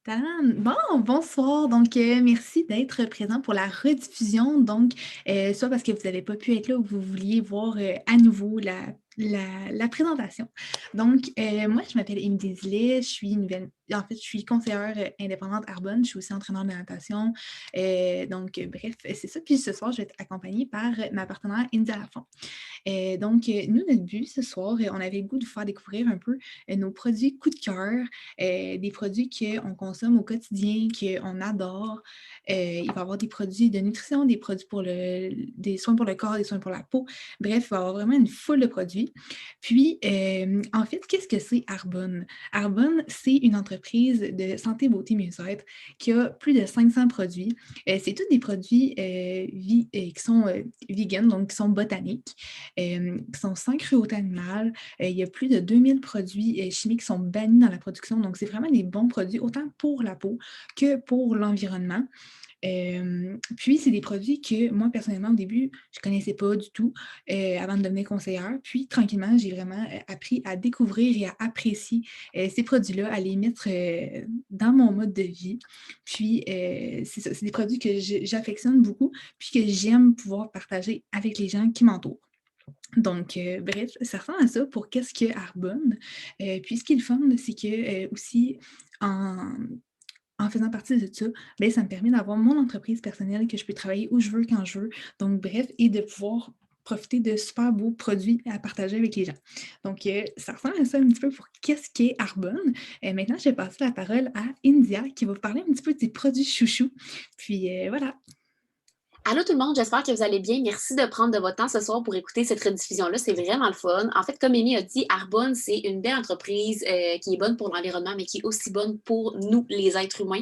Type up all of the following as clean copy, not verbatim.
Tadam! Bon, bonsoir. Donc, merci d'être présent pour la rediffusion. Donc, soit parce que vous n'avez pas pu être là ou que vous vouliez voir à nouveau la présentation. Donc, moi, je m'appelle Émilie Desilets. Je suis en fait, je suis conseillère indépendante Arbonne. Je suis aussi entraîneur de natation. Donc, bref, c'est ça. Puis ce soir, je vais être accompagnée par ma partenaire India Lafont. Donc, nous, notre but ce soir, on avait le goût de vous faire découvrir un peu nos produits coup de cœur, des produits qu'on consomme au quotidien, qu'on adore. Il va y avoir des produits de nutrition, des soins pour le corps, des soins pour la peau. Bref, il va y avoir vraiment une foule de produits. Puis, en fait, qu'est-ce que c'est Arbonne? Arbonne, c'est une entreprise de santé, beauté, mieux-être qui a plus de 500 produits. C'est tous des produits qui sont vegan, donc qui sont botaniques, qui sont sans cruauté animale. Il y a plus de 2000 produits chimiques qui sont bannis dans la production. Donc, c'est vraiment des bons produits, autant pour la peau que pour l'environnement. Puis, c'est des produits que moi, personnellement, au début, je ne connaissais pas du tout avant de devenir conseillère. Puis, tranquillement, j'ai vraiment appris à découvrir et à apprécier ces produits-là, à les mettre dans mon mode de vie. Puis, c'est ça, c'est des produits que j'affectionne beaucoup, puis que j'aime pouvoir partager avec les gens qui m'entourent. Donc, bref, ça ressemble à ça pour qu'est-ce que Arbonne. Puis ce qui est le fun, c'est que aussi, en, en faisant partie de ça, ben, ça me permet d'avoir mon entreprise personnelle, que je peux travailler où je veux, quand je veux. Donc, bref, et de pouvoir profiter de super beaux produits à partager avec les gens. Donc, ça ressemble à ça un petit peu pour qu'est-ce qu'est Arbonne. Maintenant, je vais passer la parole à India qui va vous parler un petit peu de ses produits chouchous. Puis voilà. Allô tout le monde, j'espère que vous allez bien. Merci de prendre de votre temps ce soir pour écouter cette rediffusion-là. C'est vraiment le fun. En fait, comme Amy a dit, Arbonne, c'est une belle entreprise qui est bonne pour l'environnement, mais qui est aussi bonne pour nous, les êtres humains.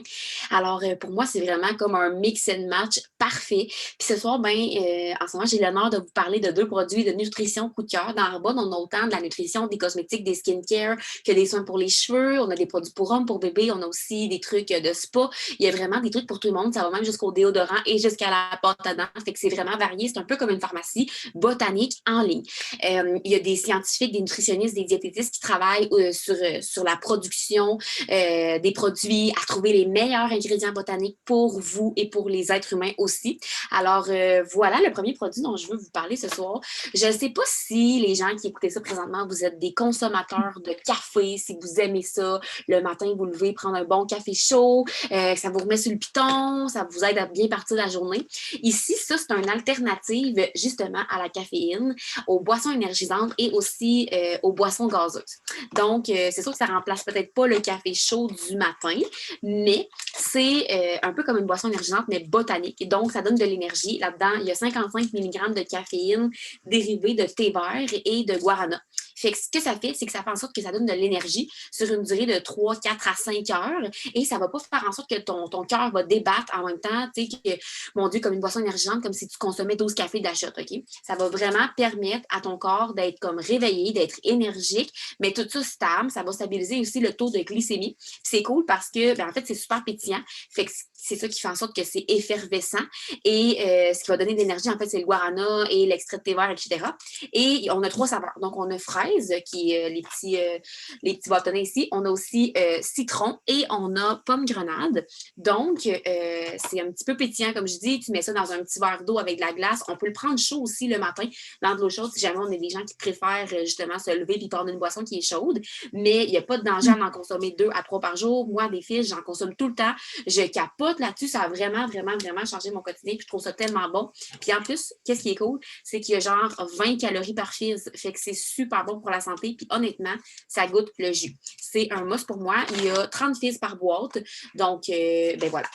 Alors, pour moi, c'est vraiment comme un mix and match parfait. Puis ce soir, en ce moment, j'ai l'honneur de vous parler de deux produits de nutrition coup de cœur. Dans Arbonne, on a autant de la nutrition, des cosmétiques, des skincare, que des soins pour les cheveux. On a des produits pour hommes, pour bébés. On a aussi des trucs de spa. Il y a vraiment des trucs pour tout le monde. Ça va même jusqu'au déodorant et jusqu'à la pâte à dents. Fait que c'est vraiment varié. C'est un peu comme une pharmacie botanique en ligne. Il y a des scientifiques, des nutritionnistes, des diététistes qui travaillent sur la production des produits, à trouver les meilleurs ingrédients botaniques pour vous et pour les êtres humains aussi. Alors, voilà le premier produit dont je veux vous parler ce soir. Je ne sais pas si les gens qui écoutez ça présentement, vous êtes des consommateurs de café, si vous aimez ça. Le matin, vous levez, prendre un bon café chaud, ça vous remet sur le piton, ça vous aide à bien partir la journée. Ici, ça, c'est une alternative justement à la caféine, aux boissons énergisantes et aussi aux boissons gazeuses. Donc, c'est sûr que ça remplace peut-être pas le café chaud du matin, mais c'est un peu comme une boisson énergisante, mais botanique. Donc, ça donne de l'énergie. Là-dedans, il y a 55 mg de caféine dérivée de thé vert et de guarana. Fait que ce que ça fait, c'est que ça fait en sorte que ça donne de l'énergie sur une durée de 3, 4 à 5 heures et ça va pas faire en sorte que ton cœur va débattre en même temps, tu sais, que, mon Dieu, comme une boisson énergisante, comme si tu consommais 12 cafés d'achat, OK? Ça va vraiment permettre à ton corps d'être comme réveillé, d'être énergique, mais tout ça stable, ça va stabiliser aussi le taux de glycémie. C'est cool parce que, en fait, c'est super pétillant. Fait que c'est ça qui fait en sorte que c'est effervescent. Et ce qui va donner de l'énergie, en fait, c'est le guarana et l'extrait de thé vert, etc. Et on a trois saveurs. Donc, on a fraise, qui est les petits bâtonnets ici. On a aussi citron et on a pomme grenade. Donc, c'est un petit peu pétillant, comme je dis. Tu mets ça dans un petit verre d'eau avec de la glace. On peut le prendre chaud aussi le matin, dans de l'eau chaude, si jamais on est des gens qui préfèrent justement se lever et prendre une boisson qui est chaude. Mais il n'y a pas de danger à en consommer 2 à 3 par jour. Moi, des filles, j'en consomme tout le temps. Je capote là-dessus. Ça a vraiment, vraiment, vraiment changé mon quotidien. Puis je trouve ça tellement bon. Puis en plus, qu'est-ce qui est cool? C'est qu'il y a genre 20 calories par fils. Fait que c'est super bon pour la santé. Puis honnêtement, ça goûte le jus. C'est un must pour moi. Il y a 30 fils par boîte. Donc, ben voilà.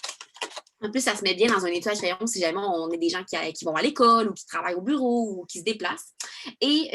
En plus, ça se met bien dans un étui à crayon si jamais on est des gens qui vont à l'école ou qui travaillent au bureau ou qui se déplacent. Et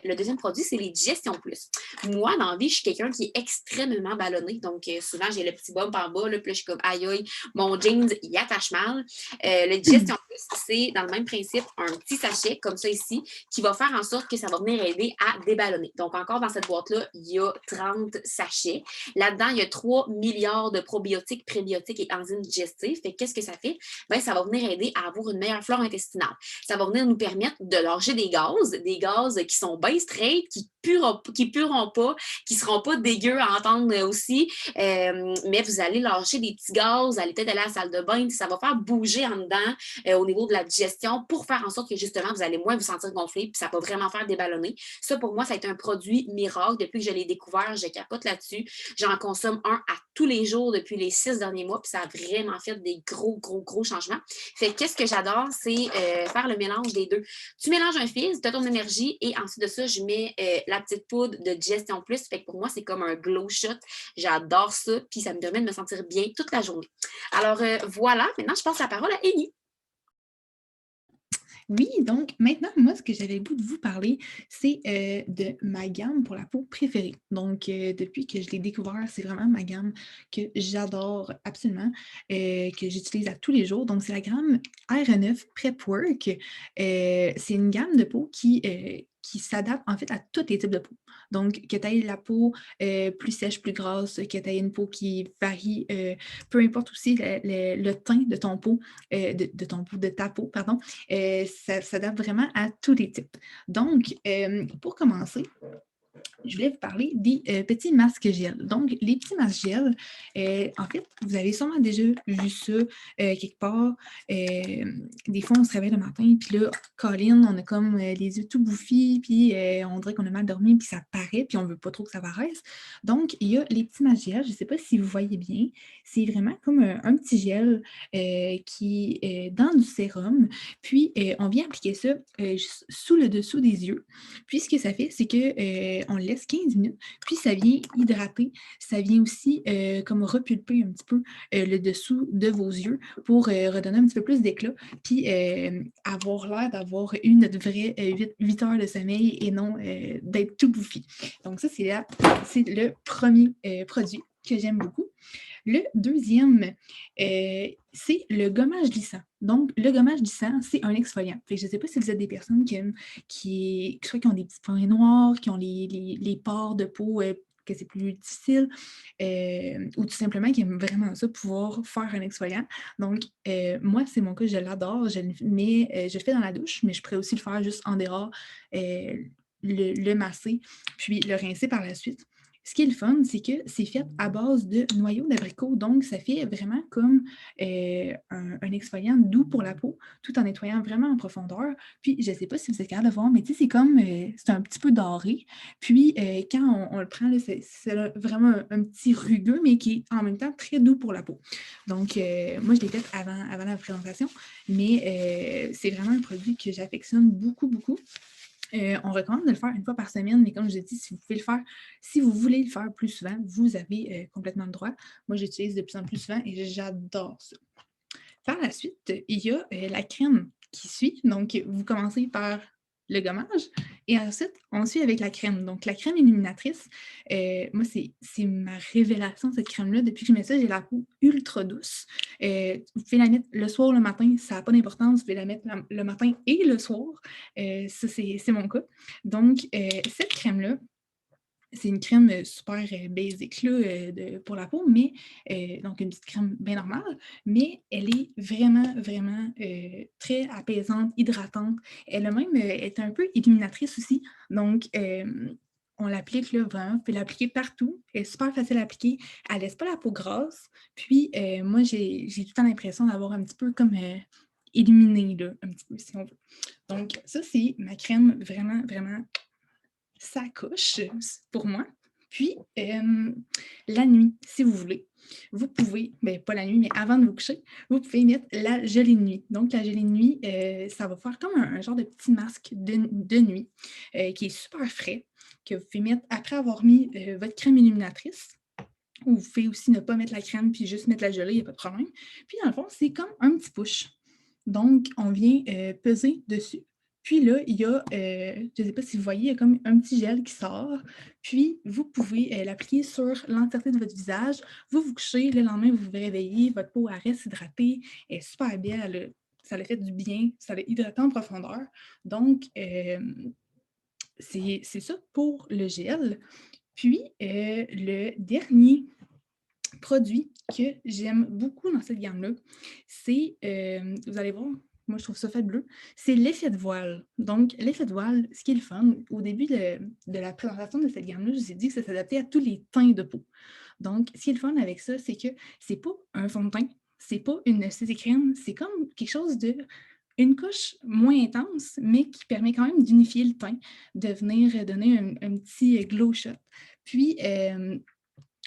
le deuxième produit, c'est les digestions plus. Moi, dans la vie, je suis quelqu'un qui est extrêmement ballonné. Donc, souvent, j'ai le petit bump en bas. Là, puis là, je suis comme aïe aïe, mon jeans, il attache mal. Le digestion plus, c'est dans le même principe un petit sachet comme ça ici qui va faire en sorte que ça va venir aider à déballonner. Donc, encore dans cette boîte-là, il y a 30 sachets. Là-dedans, il y a 3 milliards de probiotiques, prébiotiques et enzymes digestifs. Fait qu'est-ce qu'est-ce que ça fait? Ben, ça va venir aider à avoir une meilleure flore intestinale. Ça va venir nous permettre de lâcher des gaz qui sont bien straight, qui pueront pas, qui seront pas dégueux à entendre aussi, mais vous allez lâcher des petits gaz, vous allez peut-être aller à la salle de bain, ça va faire bouger en dedans au niveau de la digestion pour faire en sorte que justement, vous allez moins vous sentir gonflé, puis ça va vraiment faire déballonner. Ça, pour moi, ça a été un produit miracle. Depuis que je l'ai découvert, je capote là-dessus. J'en consomme un à tous les jours depuis les 6 derniers mois, puis ça a vraiment fait des gros, gros, gros changements. Fait que qu'est-ce que j'adore, c'est faire le mélange des deux. Tu mélanges un fizz, tu as ton énergie, et ensuite de ça, je mets la petite poudre de Digestion Plus. Fait que pour moi, c'est comme un glow shot. J'adore ça, puis ça me permet de me sentir bien toute la journée. Alors voilà, maintenant, je passe la parole à Élie. Oui, donc maintenant, moi, ce que j'avais le goût de vous parler, c'est de ma gamme pour la peau préférée. Donc, depuis que je l'ai découvert, c'est vraiment ma gamme que j'adore absolument, que j'utilise à tous les jours. Donc, c'est la gamme R9 Prep Work. C'est une gamme de peau qui s'adapte en fait à tous les types de peau. Donc, que tu aies la peau plus sèche, plus grasse, que tu aies une peau qui varie, peu importe aussi le teint de ton peau, de ta peau, pardon, ça s'adapte vraiment à tous les types. Donc, pour commencer, je voulais vous parler des petits masques gel. Donc, les petits masques gel, en fait, vous avez sûrement déjà vu ça quelque part. Des fois, on se réveille le matin, puis là, Colin, on a comme les yeux tout bouffis, puis on dirait qu'on a mal dormi, puis ça paraît, puis on ne veut pas trop que ça paraisse. Donc, il y a les petits masques gel. Je ne sais pas si vous voyez bien. C'est vraiment comme un petit gel qui est dans du sérum. Puis, on vient appliquer ça juste sous le dessous des yeux. Puis, ce que ça fait, c'est qu'on le laisse 15 minutes, puis ça vient hydrater. Ça vient aussi comme repulper un petit peu le dessous de vos yeux pour redonner un petit peu plus d'éclat, puis avoir l'air d'avoir eu notre vrai 8 heures de sommeil et non d'être tout bouffi. Donc ça, c'est le premier produit que j'aime beaucoup. Le deuxième, c'est le gommage glissant. Donc, le gommage glissant, c'est un exfoliant. Fait que je ne sais pas si vous êtes des personnes soit qui ont des petits points noirs, qui ont les pores de peau que c'est plus difficile, ou tout simplement qui aiment vraiment ça, pouvoir faire un exfoliant. Donc, moi, c'est mon cas, je l'adore, je le fais dans la douche, mais je pourrais aussi le faire juste en dehors, le masser, puis le rincer par la suite. Ce qui est le fun, c'est que c'est fait à base de noyaux d'abricot, donc ça fait vraiment comme un exfoliant doux pour la peau, tout en nettoyant vraiment en profondeur. Puis, je ne sais pas si vous êtes capable de voir, mais tu sais, c'est un petit peu doré. Puis, quand on le prend, c'est vraiment un petit rugueux, mais qui est en même temps très doux pour la peau. Donc, moi, je l'ai fait avant la présentation, mais c'est vraiment un produit que j'affectionne beaucoup, beaucoup. On recommande de le faire une fois par semaine, mais comme je dis, si vous voulez le faire plus souvent, vous avez complètement le droit. Moi, j'utilise de plus en plus souvent et j'adore ça. Par la suite, il y a la crème qui suit. Donc, vous commencez par le gommage et ensuite, on suit avec la crème. Donc, la crème illuminatrice, moi, c'est ma révélation, cette crème-là. Depuis que je mets ça, j'ai la peau ultra douce. Vous pouvez la mettre le soir, le matin, ça n'a pas d'importance. Vous pouvez la mettre le matin et le soir. Ça, c'est mon cas. Donc, cette crème-là, c'est une crème super basic là, pour la peau, mais donc une petite crème bien normale, mais elle est vraiment, vraiment très apaisante, hydratante. Elle a même est un peu illuminatrice aussi. Donc, on l'applique là, vraiment, vous pouvez l'appliquer partout. Elle est super facile à appliquer. Elle ne laisse pas la peau grasse. Puis, moi, j'ai tout le temps l'impression d'avoir un petit peu comme illuminé, là, un petit peu, si on veut. Donc, ça, c'est ma crème vraiment, vraiment ça couche pour moi. Puis, la nuit, si vous voulez, vous pouvez, ben, pas la nuit, mais avant de vous coucher, vous pouvez mettre la gelée de nuit. Donc, la gelée de nuit, ça va faire comme un genre de petit masque de nuit qui est super frais, que vous pouvez mettre après avoir mis votre crème illuminatrice. Ou vous pouvez aussi ne pas mettre la crème puis juste mettre la gelée, il n'y a pas de problème. Puis, dans le fond, c'est comme un petit push. Donc, on vient peser dessus. Puis là, il y a, je ne sais pas si vous voyez, il y a comme un petit gel qui sort. Puis, vous pouvez l'appliquer sur l'entièreté de votre visage. Vous vous couchez, le lendemain, vous vous réveillez, votre peau elle reste hydratée, elle est super bien, ça le fait du bien, ça l'a hydraté en profondeur. Donc, c'est ça pour le gel. Puis, le dernier produit que j'aime beaucoup dans cette gamme-là, c'est, vous allez voir, moi je trouve ça fait bleu, c'est l'effet de voile. Donc l'effet de voile, ce qui est le fun, au début de la présentation de cette gamme-là, je vous ai dit que ça s'adaptait à tous les teints de peau. Donc ce qui est le fun avec ça, c'est que c'est pas un fond de teint, c'est pas une CC crème, c'est comme quelque chose de une couche moins intense, mais qui permet quand même d'unifier le teint, de venir donner un petit glow shot. Puis,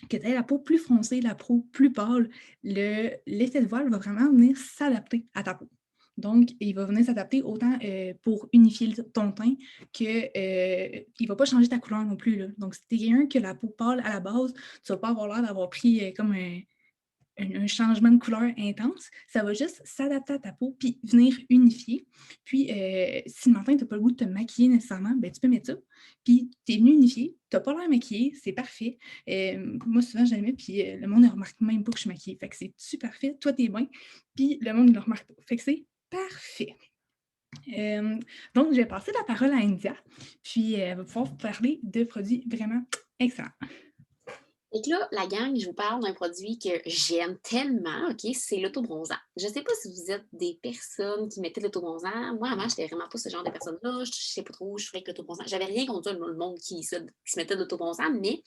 que tu aies la peau plus foncée, la peau plus pâle, l'effet de voile va vraiment venir s'adapter à ta peau. Donc, il va venir s'adapter autant pour unifier ton teint que il ne va pas changer ta couleur non plus, là. Donc, si tu es quelqu'un qui a la peau pâle à la base, tu ne vas pas avoir l'air d'avoir pris comme un changement de couleur intense, ça va juste s'adapter à ta peau puis venir unifier. Puis, si le matin, tu n'as pas le goût de te maquiller nécessairement, ben, tu peux mettre ça. Puis, tu es venu unifier, tu n'as pas l'air maquillé, c'est parfait. Moi, souvent, je le mets, puis le monde ne remarque même pas que je suis maquillée. Fait que c'est super parfait. Toi, tu es bien, puis le monde ne le remarque pas. Fait que c'est parfait. Donc, je vais passer la parole à India, puis elle va pouvoir vous parler de produits vraiment excellents. Et que là, la gang, je vous parle d'un produit que j'aime tellement, OK? C'est l'autobronzant. Je ne sais pas si vous êtes des personnes qui mettaient de l'autobronzant. Moi, avant, je n'étais vraiment pas ce genre de personne-là. Je ne sais pas trop où je ferais avec l'autobronzant. J'avais rien contre le monde qui se mettait de l'autobronzant, mais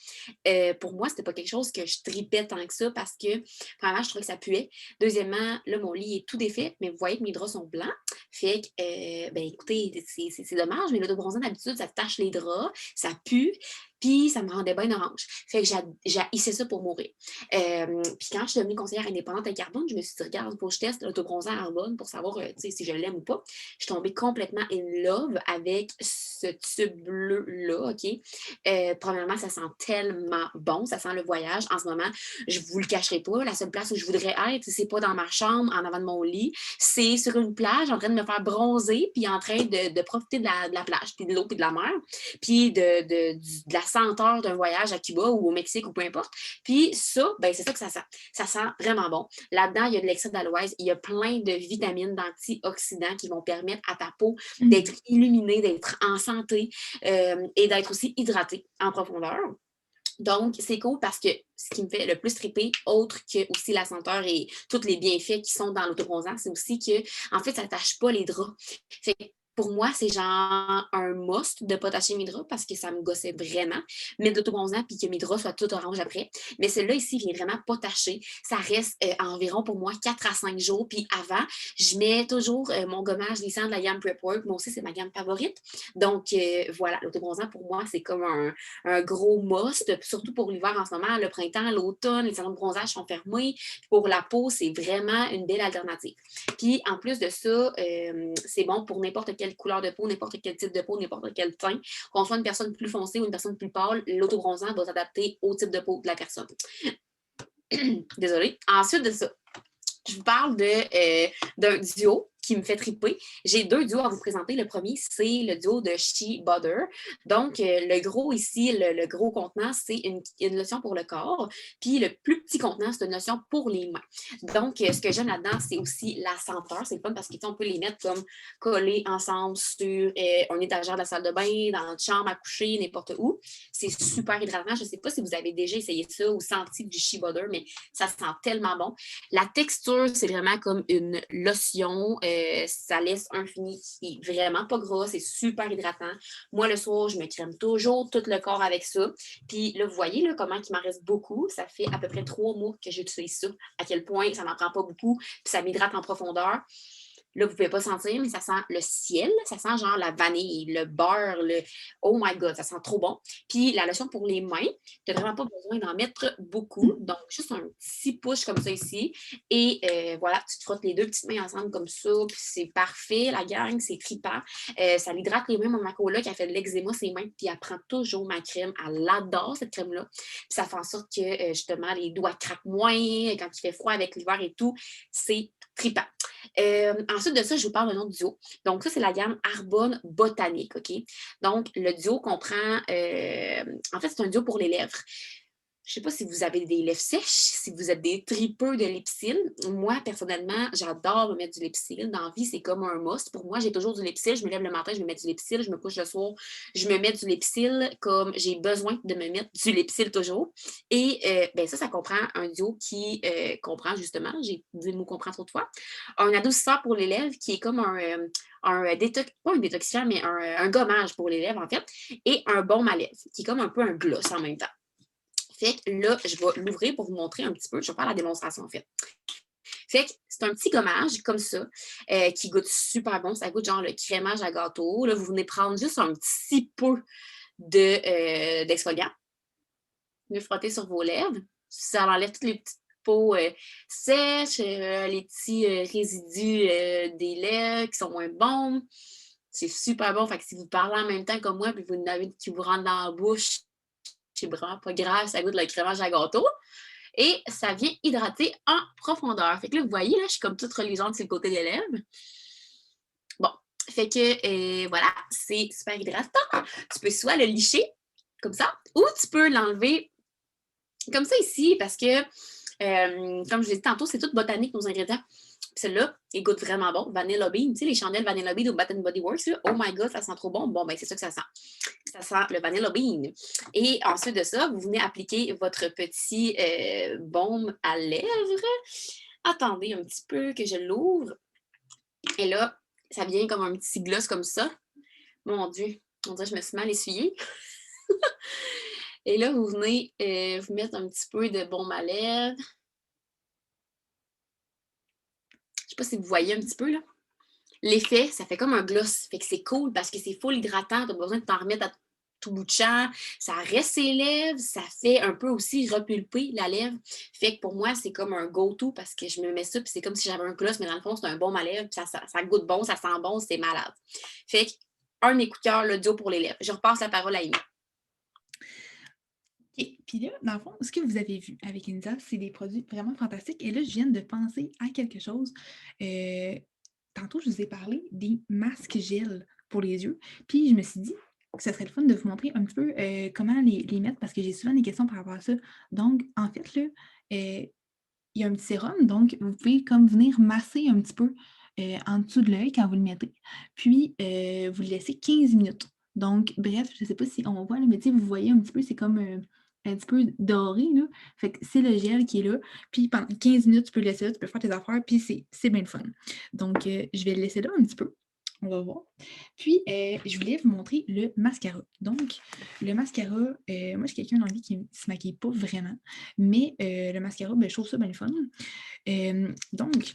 pour moi, c'était pas quelque chose que je tripais tant que ça parce que, premièrement, je trouvais que ça puait. Deuxièmement, là, mon lit est tout défait, mais vous voyez que mes draps sont blancs. Fait que, ben écoutez, c'est dommage, mais l'autobronzant, d'habitude, ça tache les draps, ça pue. Puis ça me rendait bien orange. Fait que j'haïssais ça pour mourir. Puis quand je suis devenue conseillère indépendante à Carbone, je me suis dit, regarde, faut que je teste l'autobronzant à Arbonne pour savoir si je l'aime ou pas. Je suis tombée complètement in love avec ce tube bleu-là, OK? Premièrement, ça sent tellement bon. Ça sent le voyage. En ce moment, je vous le cacherai pas. La seule place où je voudrais être, c'est pas dans ma chambre, en avant de mon lit. C'est sur une plage, en train de me faire bronzer, puis en train de profiter de la plage, puis de l'eau, puis de la mer, puis de la senteur d'un voyage à Cuba ou au Mexique ou peu importe. Puis ça, ben c'est ça que ça sent. Ça sent vraiment bon. Là-dedans, il y a de l'extrait d'aloès, il y a plein de vitamines, d'antioxydants qui vont permettre à ta peau d'être illuminée, d'être en santé et d'être aussi hydratée en profondeur. Donc, c'est cool parce que ce qui me fait le plus triper, autre que aussi la senteur et tous les bienfaits qui sont dans l'autobronzant, c'est aussi que, en fait, ça ne tâche pas les draps. Fait que pour moi, c'est genre un must de pas tacher mes draps parce que ça me gossait vraiment. Mettre de l'autobronzant puis que mes draps soient tout orange après. Mais celui-là ici, il vient vraiment pas tacher. Ça reste environ pour moi 4 à 5 jours. Puis avant, je mets toujours mon gommage glissant de la gamme Prep Work. Moi aussi, c'est ma gamme favorite. Donc, voilà, l'autobronzant pour moi, c'est comme un gros must, surtout pour l'hiver en ce moment, le printemps, l'automne, les salons de bronzage sont fermés. Pour la peau, c'est vraiment une belle alternative. Puis en plus de ça, c'est bon pour n'importe quelle couleur de peau, n'importe quel type de peau, n'importe quel teint. Qu'on soit une personne plus foncée ou une personne plus pâle, l'autobronzant va s'adapter au type de peau de la personne. Désolée. Ensuite de ça, je vous parle d'un duo qui me fait triper. J'ai 2 duos à vous présenter. Le premier, c'est le duo de Shea Butter. Donc, le gros ici, le gros contenant, c'est une lotion pour le corps. Puis, le plus petit contenant, c'est une lotion pour les mains. Donc, ce que j'aime là-dedans, c'est aussi la senteur. C'est le fun parce qu'on peut les mettre comme collés ensemble sur un étagère de la salle de bain, dans notre chambre à coucher, n'importe où. C'est super hydratant. Je ne sais pas si vous avez déjà essayé ça ou senti du Shea Butter, mais ça sent tellement bon. La texture, c'est vraiment comme une lotion. Ça laisse un fini qui est vraiment pas gras. C'est super hydratant. Moi, le soir, je me crème toujours tout le corps avec ça. Puis là, vous voyez là, comment il m'en reste beaucoup. Ça fait à peu près 3 mois que j'utilise ça. À quel point ça n'en prend pas beaucoup. Puis ça m'hydrate en profondeur. Là, vous ne pouvez pas sentir, mais ça sent le ciel. Ça sent genre la vanille, le beurre, le... Oh my God, ça sent trop bon. Puis la lotion pour les mains, tu n'as vraiment pas besoin d'en mettre beaucoup. Donc, juste un petit push comme ça ici. Et voilà, tu te frottes les 2 petites mains ensemble comme ça. Puis c'est parfait, la gang, c'est trippant. Ça l'hydrate les mains. Mon maco-là qui a fait de l'eczéma ses mains, puis elle prend toujours ma crème. Elle adore cette crème-là. Puis ça fait en sorte que justement, les doigts craquent moins quand il fait froid avec l'hiver et tout. C'est trippant. Ensuite de ça, je vous parle d'un autre duo. Donc, ça, c'est la gamme Arbonne Botanique, OK? Donc, le duo comprend... en fait, c'est un duo pour les lèvres. Je sais pas si vous avez des lèvres sèches, si vous êtes des tripeux de Lipsil. Moi, personnellement, j'adore me mettre du Lipsil. Dans la vie, c'est comme un must. Pour moi, j'ai toujours du Lipsil. Je me lève le matin, je me mets du Lipsil. Je me couche le soir, je me mets du Lipsil comme j'ai besoin de me mettre du Lipsil toujours. Et ben ça comprend un duo qui comprend justement, j'ai dit le mot comprend trop de fois, un adoucisseur pour les lèvres qui est comme un détox, pas un détoxifiant, mais un gommage pour les lèvres en fait, et un baume à lèvres qui est comme un peu un gloss en même temps. Fait que là, je vais l'ouvrir pour vous montrer un petit peu. Je vais faire la démonstration, en fait. Fait que c'est un petit gommage comme ça qui goûte super bon. Ça goûte genre le crémage à gâteau. Là, vous venez prendre juste un petit peu d'exfoliant. Vous venez frotter sur vos lèvres. Ça enlève toutes les petites peaux sèches, les petits résidus des lèvres qui sont moins bons. C'est super bon. Fait que si vous parlez en même temps comme moi, puis vous n'avez qui vous rentre dans la bouche, c'est vraiment pas grave, ça goûte le crémage à gâteau. Et ça vient hydrater en profondeur. Fait que là, vous voyez, là, je suis comme toute reluisante sur le côté des lèvres. Bon, fait que voilà, c'est super hydratant. Tu peux soit le licher, comme ça, ou tu peux l'enlever comme ça ici, parce que, comme je l'ai dit tantôt, c'est tout botanique, nos ingrédients. Celle-là, elle goûte vraiment bon. Vanilla Bean, tu sais, les chandelles Vanilla Bean au Bath Body Works, là, oh my God, ça sent trop bon. Bon, ben c'est ça que ça sent. Ça sent le Vanilla Bean. Et ensuite de ça, vous venez appliquer votre petit baume à lèvres. Attendez un petit peu que je l'ouvre. Et là, ça vient comme un petit gloss comme ça. Mon Dieu, on dirait que je me suis mal essuyée. Et là, vous venez vous mettre un petit peu de baume à lèvres. Je ne sais pas si vous voyez un petit peu, là. L'effet, ça fait comme un gloss. Fait que c'est cool parce que c'est full hydratant. Tu as besoin de t'en remettre à tout bout de champ. Ça reste ses lèvres. Ça fait un peu aussi repulper la lèvre. Fait que pour moi, c'est comme un go-to parce que je me mets ça puis c'est comme si j'avais un gloss, mais dans le fond, c'est un baume à lèvres. Ça goûte bon, ça sent bon, c'est malade. Fait que un de mes coups de cœur, le duo pour les lèvres. Je repasse la parole à Amy. Et puis là, dans le fond, ce que vous avez vu avec Inza, c'est des produits vraiment fantastiques. Et là, je viens de penser à quelque chose. Tantôt, je vous ai parlé des masques gel pour les yeux. Puis je me suis dit que ce serait le fun de vous montrer un petit peu comment les mettre parce que j'ai souvent des questions par rapport à ça. Donc, en fait, là, il y a un petit sérum. Donc, vous pouvez comme venir masser un petit peu en dessous de l'œil quand vous le mettez. Puis, vous le laissez 15 minutes. Donc, bref, je ne sais pas si on voit, là, mais tu sais, vous voyez un petit peu, c'est comme un petit peu doré, là. Fait que c'est le gel qui est là. Puis pendant 15 minutes, tu peux le laisser là, tu peux faire tes affaires, puis c'est bien le fun. Donc, je vais le laisser là un petit peu. On va voir. Puis, je voulais vous montrer le mascara. Donc, le mascara, moi, je suis quelqu'un dans la vie qui ne se maquille pas vraiment. Mais le mascara, ben, je trouve ça bien le fun. Donc,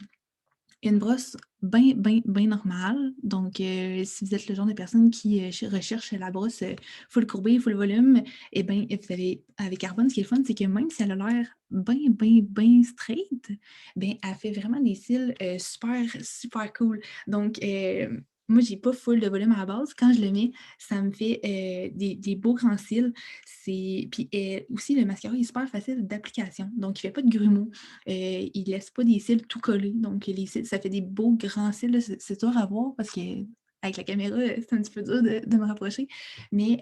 une brosse bien, bien, bien normale. Donc, si vous êtes le genre de personne qui recherche la brosse full courbée, full volume, eh bien, vous avez, avec Arbonne, ce qui est le fun, c'est que même si elle a l'air bien, bien, bien straight, bien, elle fait vraiment des cils super, super cool. Donc, moi, j'ai pas full de volume à la base. Quand je le mets, ça me fait des beaux grands cils. Puis aussi, le mascara est super facile d'application. Donc, il ne fait pas de grumeaux. Il ne laisse pas des cils tout collés. Donc, les cils, ça fait des beaux grands cils. Là. C'est dur à voir parce que avec la caméra, c'est un petit peu dur de me rapprocher. Mais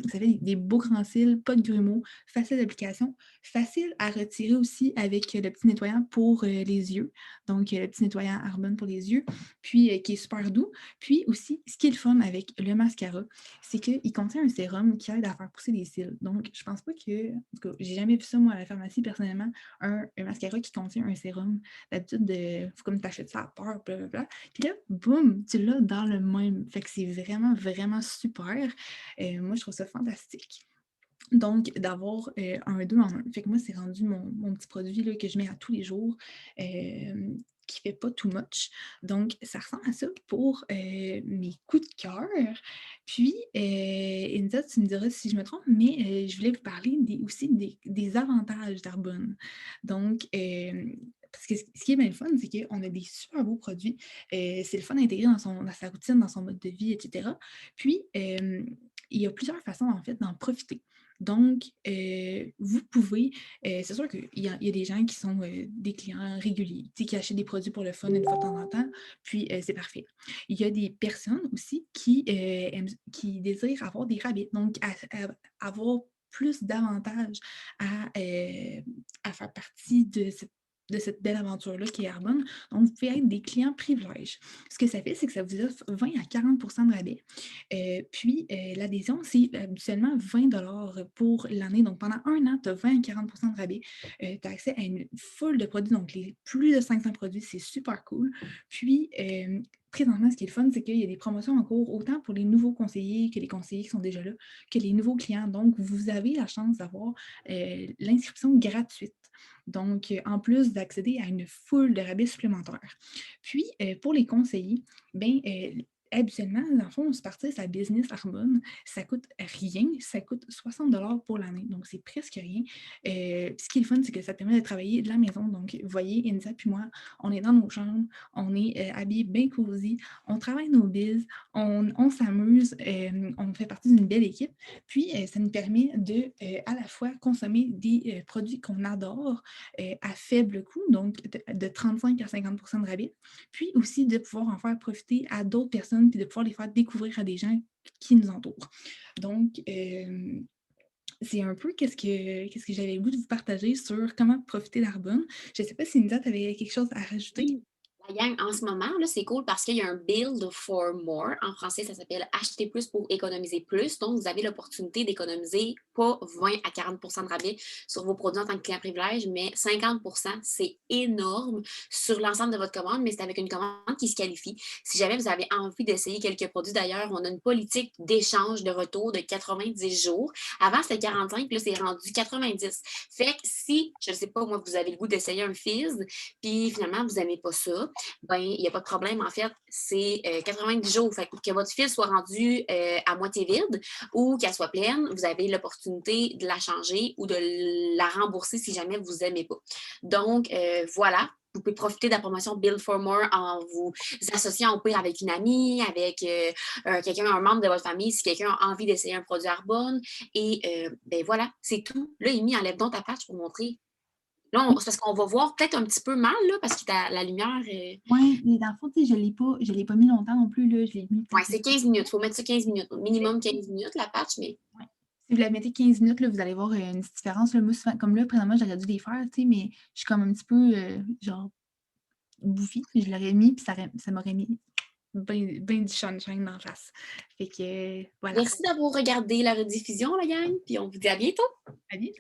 ça fait des beaux grands cils, pas de grumeaux, facile d'application, facile à retirer aussi avec le petit nettoyant pour les yeux. Donc, le petit nettoyant Arbonne pour les yeux, puis qui est super doux. Puis aussi, ce qui est le fun avec le mascara, c'est qu'il contient un sérum qui aide à faire pousser les cils. Donc, je pense pas que, en tout cas, j'ai jamais vu ça, moi, à la pharmacie, personnellement, un mascara qui contient un sérum. D'habitude, faut comme t'achètes ça à part, blablabla. Puis là, boum, tu l'as dans le même. Fait que c'est vraiment, vraiment super. Moi, je trouve ça fantastique. Donc, d'avoir un 2 en 1. Fait que moi, c'est rendu mon petit produit là, que je mets à tous les jours, qui ne fait pas too much. Donc, ça ressemble à ça pour mes coups de cœur. Puis, Inza, tu me diras si je me trompe, mais je voulais vous parler aussi des avantages d'Arbonne. Donc, parce que ce qui est bien le fun, c'est qu'on a des super beaux produits. C'est le fun d'intégrer dans sa routine, dans son mode de vie, etc. Puis, il y a plusieurs façons, en fait, d'en profiter. Donc, vous pouvez, c'est sûr qu'il y a des gens qui sont des clients réguliers, qui achètent des produits pour le fun une fois de temps en temps, puis c'est parfait. Il y a des personnes aussi qui désirent avoir des rabais, donc avoir plus d'avantages à faire partie de cette belle aventure-là qui est Arbonne. Donc, vous pouvez être des clients privilèges. Ce que ça fait, c'est que ça vous offre 20 à 40 de rabais. Puis, l'adhésion, c'est habituellement 20 pour l'année. Donc, pendant un an, tu as 20 à 40 de rabais. Tu as accès à une foule de produits, donc les plus de 500 produits, c'est super cool. Puis, présentement, ce qui est le fun, c'est qu'il y a des promotions en cours, autant pour les nouveaux conseillers que les conseillers qui sont déjà là, que les nouveaux clients. Donc, vous avez la chance d'avoir l'inscription gratuite. Donc, en plus d'accéder à une foule de rabais supplémentaires. Puis, pour les conseillers, bien, habituellement, dans le fond, se partir sa business Arbonne, ça coûte rien, ça coûte 60 pour l'année, donc c'est presque rien. Puis ce qui est le fun, c'est que ça te permet de travailler de la maison. Donc, vous voyez, Inza puis moi, on est dans nos chambres, on est habillés bien cosy, on travaille nos biz, on s'amuse, on fait partie d'une belle équipe. Puis, ça nous permet de à la fois consommer des produits qu'on adore à faible coût, donc de 35 à 50 de rabais, puis aussi de pouvoir en faire profiter à d'autres personnes, puis de pouvoir les faire découvrir à des gens qui nous entourent. Donc, c'est un peu qu'est-ce que j'avais le goût de vous partager sur comment profiter d'Arbonne. Je ne sais pas si Nida, tu avais quelque chose à rajouter? Oui. La gang, en ce moment, là, c'est cool parce qu'il y a un Build for More. En français, ça s'appelle Acheter plus pour économiser plus. Donc, vous avez l'opportunité d'économiser pas 20 à 40 de rabais sur vos produits en tant que client privilège, mais 50 c'est énorme sur l'ensemble de votre commande, mais c'est avec une commande qui se qualifie. Si jamais vous avez envie d'essayer quelques produits, d'ailleurs, on a une politique d'échange de retour de 90 jours. Avant, c'était 45, là, c'est rendu 90. Fait que si, je ne sais pas, moi, vous avez le goût d'essayer un Fizz, puis finalement, vous n'aimez pas ça, ben, il n'y a pas de problème. En fait, c'est 90 jours. Fait que votre file soit rendue à moitié vide ou qu'elle soit pleine, vous avez l'opportunité de la changer ou de la rembourser si jamais vous n'aimez pas. Donc, voilà. Vous pouvez profiter de la promotion Build for More en vous associant au pire avec une amie, avec quelqu'un, un membre de votre famille, si quelqu'un a envie d'essayer un produit Arbonne. Et ben voilà, c'est tout. Là, Amy, enlève donc ta patch pour montrer. Là, c'est parce qu'on va voir peut-être un petit peu mal, là, parce que la lumière. Oui, mais dans le fond, tu sais, je l'ai pas mis longtemps non plus, là. Je l'ai mis Ouais, peut-être. c'est 15 minutes. Il faut mettre ça 15 minutes. Minimum 15 minutes, la patch, mais. Ouais. Si vous la mettez 15 minutes, là, vous allez voir une petite différence. Là. Moi, souvent, comme là, présentement, j'aurais dû les faire, tu sais, mais je suis comme un petit peu, genre, bouffie. Je l'aurais mis, puis ça m'aurait mis bien du sunshine dans la face. Fait que, voilà. Merci d'avoir regardé la rediffusion, la gang, puis on vous dit à bientôt. À vite.